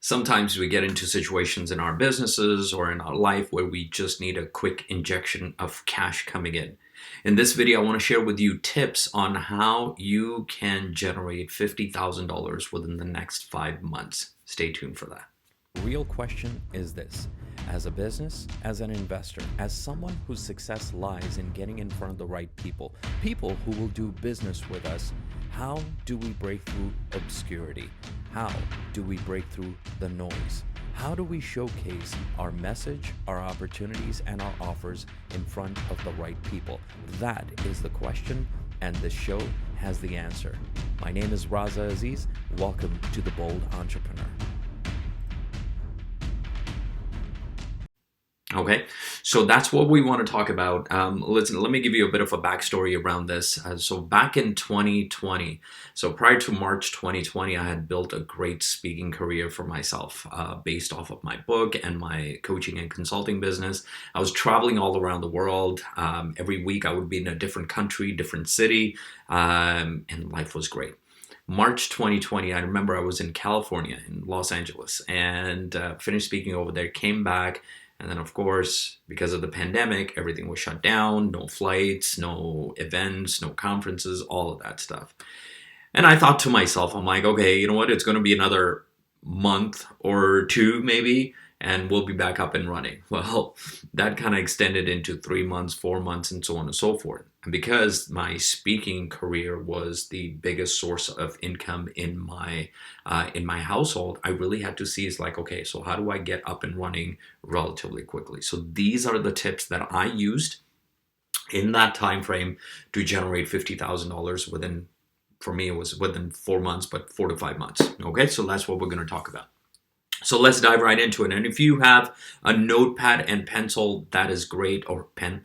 Sometimes we get into situations in our businesses or in our life where we just need a quick injection of cash coming in. In this video, I want to share with you tips on how you can generate $50,000 within the next 5 months. Stay tuned for that. Real question is this: as a business, as an investor, as someone whose success lies in getting in front of the right people who will do business with us, how do we break through obscurity? How do we break through the noise? How do we showcase our message, our opportunities, and our offers in front of the right people? That is the question, and this show has the answer. My name is Raza Aziz. Welcome to The Bold Entrepreneur. Okay, so that's what we want to talk about. Let me give you a bit of a backstory around this. So back in 2020, so prior to March 2020, I had built a great speaking career for myself based off of my book and my coaching and consulting business. I was traveling all around the world. Every week I would be in a different country, different city, and life was great. March 2020, I remember I was in California, in Los Angeles, and finished speaking over there, came back. And then, of course, because of the pandemic, everything was shut down, no flights, no events, no conferences, all of that stuff. And I thought to myself, I'm like, okay, you know what? It's going to be another month or two maybe, and we'll be back up and running. Well, that kind of extended into 3 months, 4 months, and so on and so forth. And because my speaking career was the biggest source of income in my household, I really had to see, it's like, okay, so how do I get up and running relatively quickly? So these are the tips that I used in that time frame to generate $50,000 within, for me, it was within 4 months, but 4 to 5 months. Okay, so that's what we're going to talk about. So let's dive right into it. And if you have a notepad and pencil, that is great, or pen,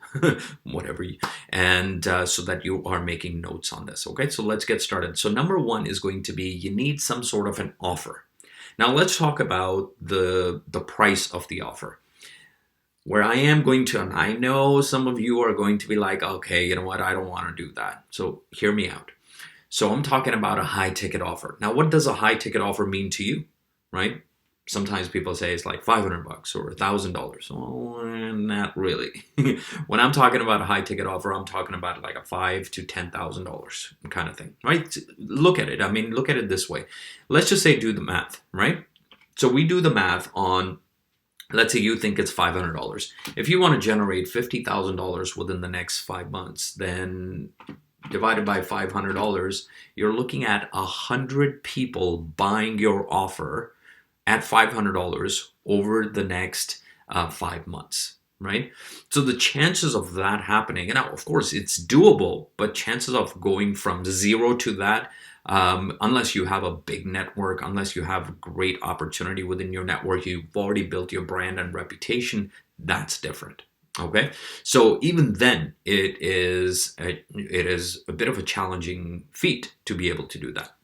whatever, and so that you are making notes on this. Okay, so let's get started. So number one is going to be, you need some sort of an offer. Now let's talk about the price of the offer. Where I am going to, and I know some of you are going to be like, okay, you know what, I don't want to do that. So hear me out. So I'm talking about a high ticket offer. Now, what does a high ticket offer mean to you, right? Sometimes people say it's like $500 or $1,000. Oh, not really. When I'm talking about a high ticket offer, I'm talking about like a $5,000 to $10,000 kind of thing, right? Look at it. I mean, look at it this way. Let's just say do the math, right? So we do the math on, let's say you think it's $500. If you want to generate $50,000 within the next 5 months, then divided by $500, you're looking at 100 people buying your offer at $500 over the next 5 months, right? So the chances of that happening, and now of course it's doable, but chances of going from zero to that, unless you have a big network, unless you have a great opportunity within your network, you've already built your brand and reputation, that's different. Okay, so even then, it is a bit of a challenging feat to be able to do that.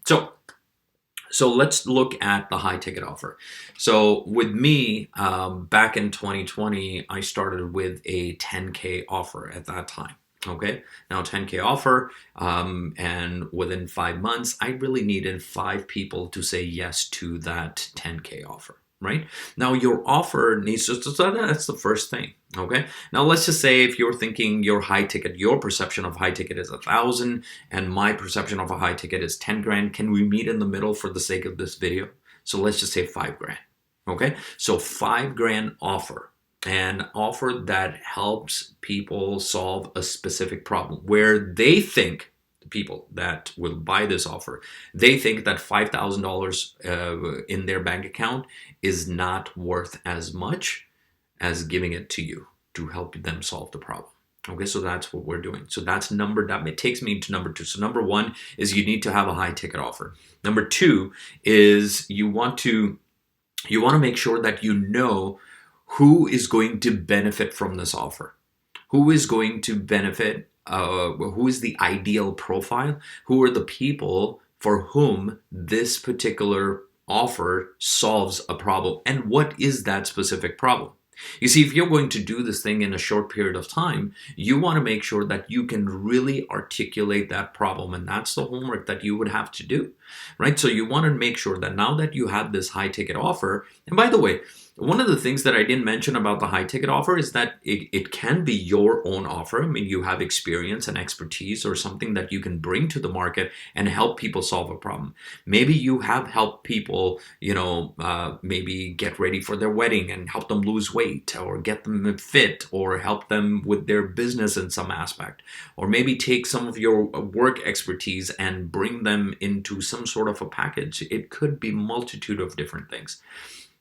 So let's look at the high ticket offer. So with me, back in 2020, I started with a 10K offer at that time. Okay, now 10K offer, and within 5 months, I really needed 5 people to say yes to that 10K offer. Right? Now your offer needs to, so that's the first thing. Okay. Now let's just say if you're thinking your high ticket, your perception of high ticket is 1,000 and my perception of a high ticket is 10 grand. Can we meet in the middle for the sake of this video? So let's just say 5 grand. Okay. So 5 grand offer, an offer that helps people solve a specific problem where they think, people that will buy this offer, they think that $5,000 in their bank account is not worth as much as giving it to you to help them solve the problem. Okay, so that's what we're doing. So that it takes me into number 2. So number 1 is you need to have a high ticket offer. Number 2 is you want to make sure that you know who is going to benefit from this offer. Who is going to benefit? Who is the ideal profile? Who are the people for whom this particular offer solves a problem? And what is that specific problem? You see, if you're going to do this thing in a short period of time, you want to make sure that you can really articulate that problem. And that's the homework that you would have to do, right? So you want to make sure that now that you have this high ticket offer, and by the way, one of the things that I didn't mention about the high ticket offer is that it can be your own offer. I mean, you have experience and expertise or something that you can bring to the market and help people solve a problem. Maybe you have helped people, maybe get ready for their wedding and help them lose weight or get them fit or help them with their business in some aspect. Or maybe take some of your work expertise and bring them into some sort of a package. It could be multitude of different things.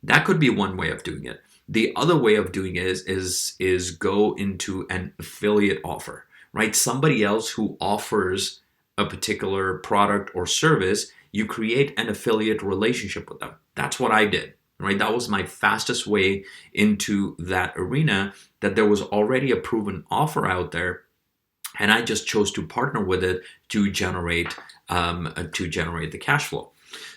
That could be one way of doing it. The other way of doing it is go into an affiliate offer, right? Somebody else who offers a particular product or service, you create an affiliate relationship with them. That's what I did, right? That was my fastest way into that arena, that there was already a proven offer out there, and I just chose to partner with it to generate the cash flow.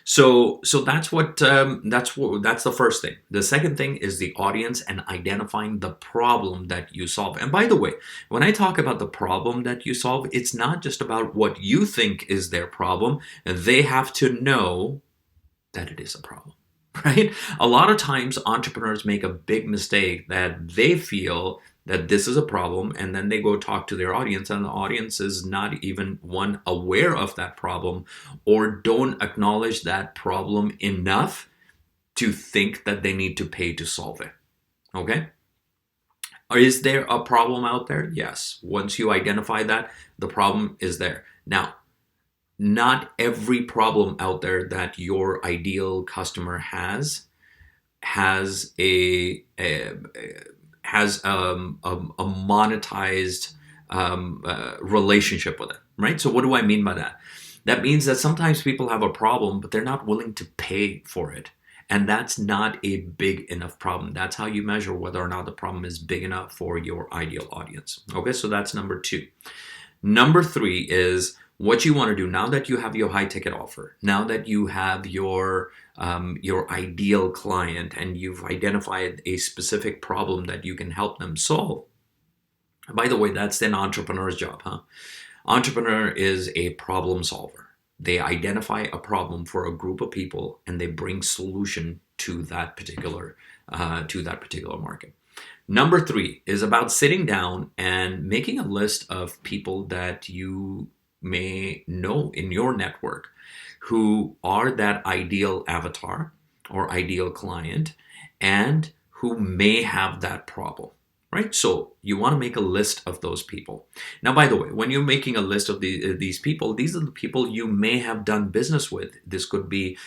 So that's the first thing. The second thing is the audience and identifying the problem that you solve. And by the way, when I talk about the problem that you solve, it's not just about what you think is their problem. They have to know that it is a problem, right? A lot of times entrepreneurs make a big mistake that they feel that this is a problem, and then they go talk to their audience, and the audience is not even one aware of that problem or don't acknowledge that problem enough to think that they need to pay to solve it. Okay? Or is there a problem out there? Yes. Once you identify that, the problem is there. Now, not every problem out there that your ideal customer has a monetized relationship with it, right? So what do I mean by that? That means that sometimes people have a problem, but they're not willing to pay for it. And that's not a big enough problem. That's how you measure whether or not the problem is big enough for your ideal audience. Okay, so that's number two. Number three is what you want to do now that you have your high ticket offer, now that you have your ideal client and you've identified a specific problem that you can help them solve. By the way, that's an entrepreneur's job, huh? Entrepreneur is a problem solver. They identify a problem for a group of people and they bring solution to that particular market. Number three is about sitting down and making a list of people that you may know in your network who are that ideal avatar or ideal client and who may have that problem, right? So you want to make a list of those people. Now, by the way, when you're making a list of these people, these are the people you may have done business with. This could be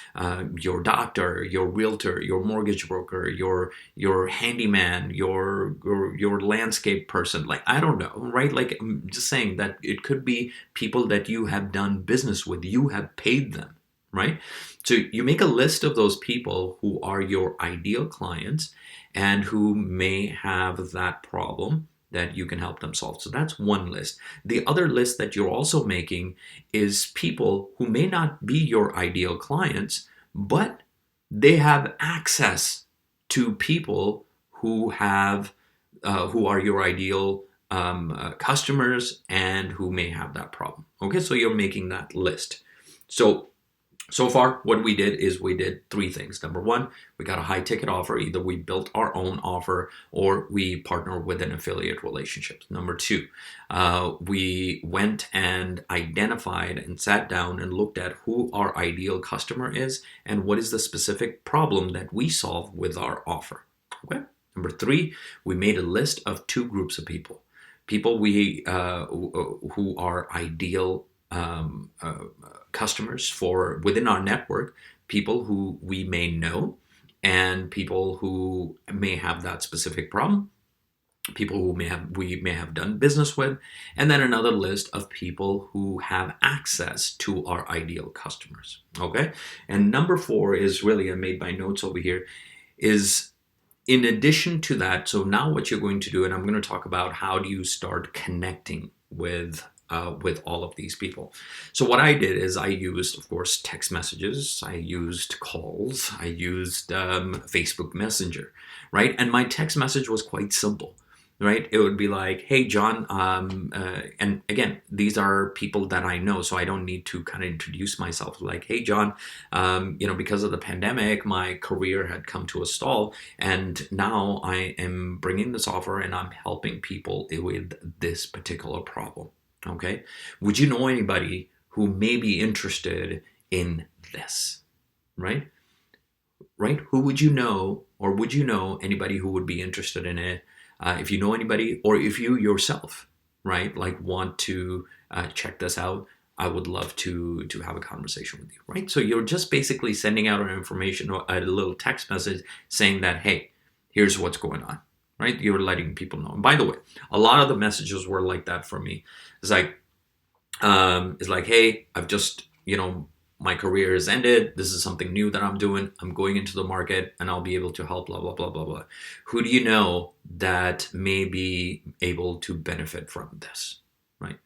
your doctor, your realtor, your mortgage broker, your handyman, your landscape person. Like, I don't know, right? Like, I'm just saying that it could be people that you have done business with. You have paid them, right? So you make a list of those people who are your ideal clients and who may have that problem that you can help them solve. So that's one list. The other list that you're also making is people who may not be your ideal clients, but they have access to people who are your ideal customers and who may have that problem. Okay, so you're making that list. So far, what we did is we did three things. Number one, we got a high ticket offer. Either we built our own offer or we partner with an affiliate relationship. Number two, we went and identified and sat down and looked at who our ideal customer is and what is the specific problem that we solve with our offer. Okay. Number three, we made a list of two groups of people. People who are ideal customers for within our network, people who we may know and people who may have that specific problem, people who we may have done business with, and then another list of people who have access to our ideal customers. Okay, and number four is really, I made my notes over here, is in addition to that. So now what you're going to do, and I'm going to talk about how do you start connecting with with all of these people. So what I did is I used, of course, text messages, I used calls, I used Facebook Messenger, right? And my text message was quite simple. Right, it would be like, "Hey, John," and again, these are people that I know, so I don't need to kind of introduce myself. Like, "Hey, John, because of the pandemic, my career had come to a stall, and now I am bringing this offer, and I'm helping people with this particular problem. Okay, would you know anybody who may be interested in this?" Right, right. Who would you know, or would you know anybody who would be interested in it? If you know anybody, or if you yourself, right, like want to check this out, I would love to have a conversation with you, right? So you're just basically sending out an information, or a little text message saying that, hey, here's what's going on, right? You're letting people know. And by the way, a lot of the messages were like that for me. It's like, hey, I've just, my career has ended. This is something new that I'm doing. I'm going into the market and I'll be able to help, blah, blah, blah, blah, blah. Who do you know that may be able to benefit from this, right?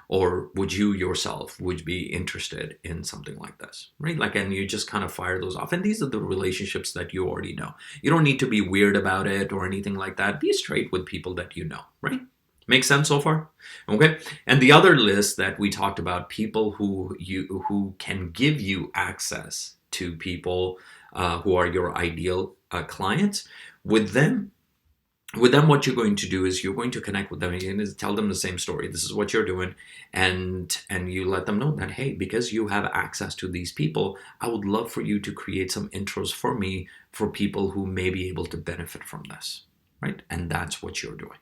Or would you yourself would be interested in something like this, right? Like, and you just kind of fire those off. And these are the relationships that you already know. You don't need to be weird about it or anything like that. Be straight with people that you know, right? Make sense so far? Okay. And the other list that we talked about, people who can give you access to people who are your ideal clients. With them, what you're going to do is you're going to connect with them and tell them the same story. This is what you're doing, and you let them know that, hey, because you have access to these people, I would love for you to create some intros for me for people who may be able to benefit from this, right? And that's what you're doing.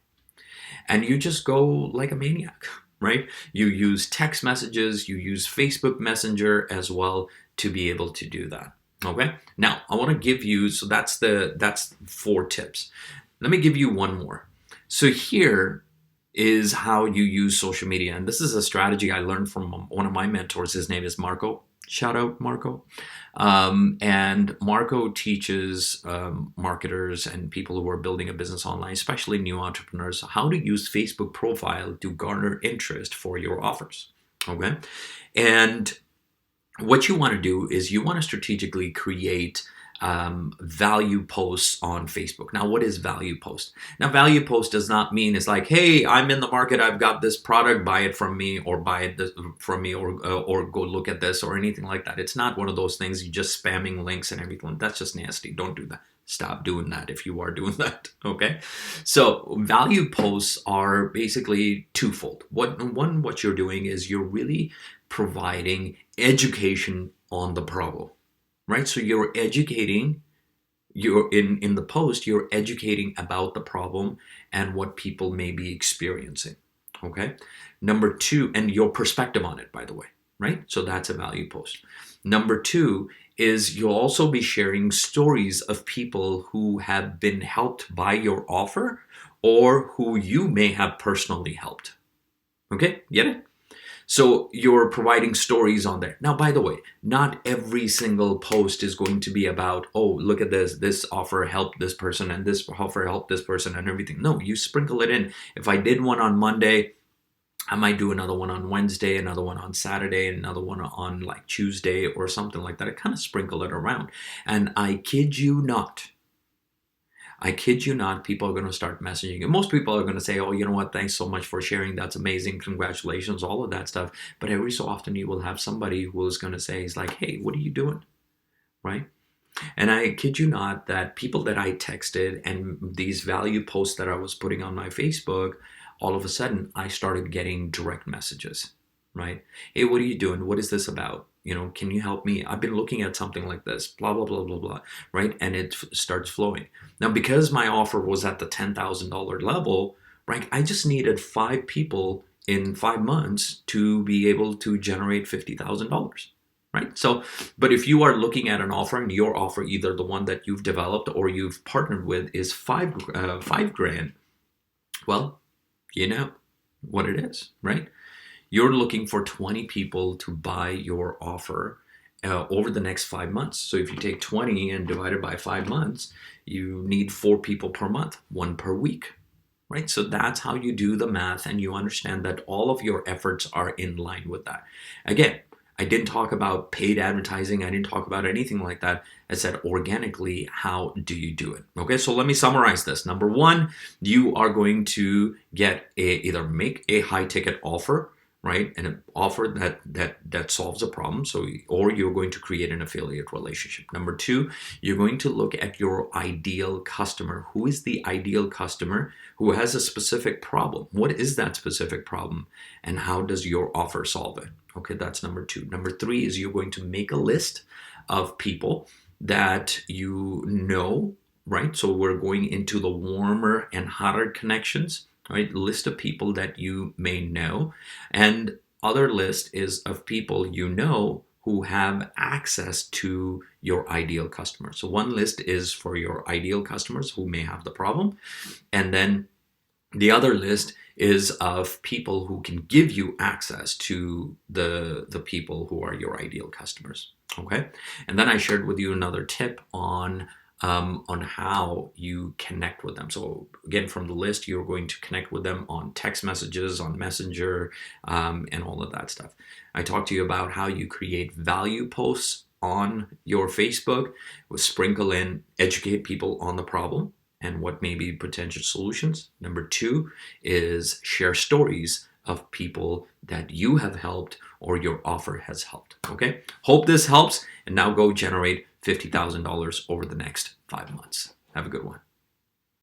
And you just go like a maniac, right? You use text messages, you use Facebook Messenger as well to be able to do that. Okay. Now I want to give you, so that's 4 tips. Let me give you one more. So here is how you use social media. And this is a strategy I learned from one of my mentors. His name is Marco. Shout out, Marco. And Marco teaches marketers and people who are building a business online, especially new entrepreneurs, how to use Facebook profile to garner interest for your offers. Okay. And what you want to do is you want to strategically create value posts on Facebook. Now, what is value post? Now, value post does not mean it's like, hey, I'm in the market, I've got this product, buy it from me, or buy it from me, or go look at this, or anything like that. It's not one of those things you just spamming links and everything. That's just nasty. Don't do that. Stop doing that if you are doing that. Okay. So value posts are basically twofold. What you're doing is you're really providing education on the problem. Right? So you're educating, you're in the post, you're educating about the problem and what people may be experiencing. Okay. Number 2, and your perspective on it, by the way, right? So that's a value post. Number 2 is you'll also be sharing stories of people who have been helped by your offer or who you may have personally helped. Okay, get it? So you're providing stories on there. Now, by the way, not every single post is going to be about, oh, look at this offer helped this person and this offer helped this person and everything. No, you sprinkle it in. If I did one on Monday, I might do another one on Wednesday, another one on Saturday, another one on like Tuesday or something like that. I kind of sprinkle it around. And I kid you not, people are going to start messaging. And most people are going to say, oh, you know what, thanks so much for sharing. That's amazing. Congratulations, all of that stuff. But every so often you will have somebody who is going to say, he's like, hey, what are you doing? Right? And I kid you not that people that I texted and these value posts that I was putting on my Facebook, all of a sudden I started getting direct messages, right? Hey, what are you doing? What is this about? Can you help me? I've been looking at something like this, blah, blah, blah, blah, blah, right? And it starts flowing. Now, because my offer was at the $10,000 level, right, I just needed 5 people in 5 months to be able to generate $50,000, right? So, but if you are looking at an offer and your offer, either the one that you've developed or you've partnered with is five grand, well, you know what it is, right? You're looking for 20 people to buy your offer over the next 5 months. So if you take 20 and divide it by 5 months, you need 4 people per month, 1 per week, right? So that's how you do the math, and you understand that all of your efforts are in line with that. Again, I didn't talk about paid advertising. I didn't talk about anything like that. I said organically, how do you do it? Okay, so let me summarize this. Number one, you are going to either make a high ticket offer, right? An offer that solves a problem. So, or you're going to create an affiliate relationship. Number two, you're going to look at your ideal customer. Who is the ideal customer who has a specific problem? What is that specific problem? And how does your offer solve it? Okay, that's number two. Number three is you're going to make a list of people that you know, right? So we're going into the warmer and hotter connections, right? List of people that you may know. And other list is of people you know who have access to your ideal customer. So one list is for your ideal customers who may have the problem. And then the other list is of people who can give you access to the people who are your ideal customers. Okay, and then I shared with you another tip on how you connect with them. So again, from the list, you're going to connect with them on text messages, on Messenger, and all of that stuff. I talked to you about how you create value posts on your Facebook, with sprinkle in, educate people on the problem and what may be potential solutions. Number two is share stories of people that you have helped or your offer has helped. Okay, hope this helps, and now go generate $50,000 over the next 5 months. Have a good one.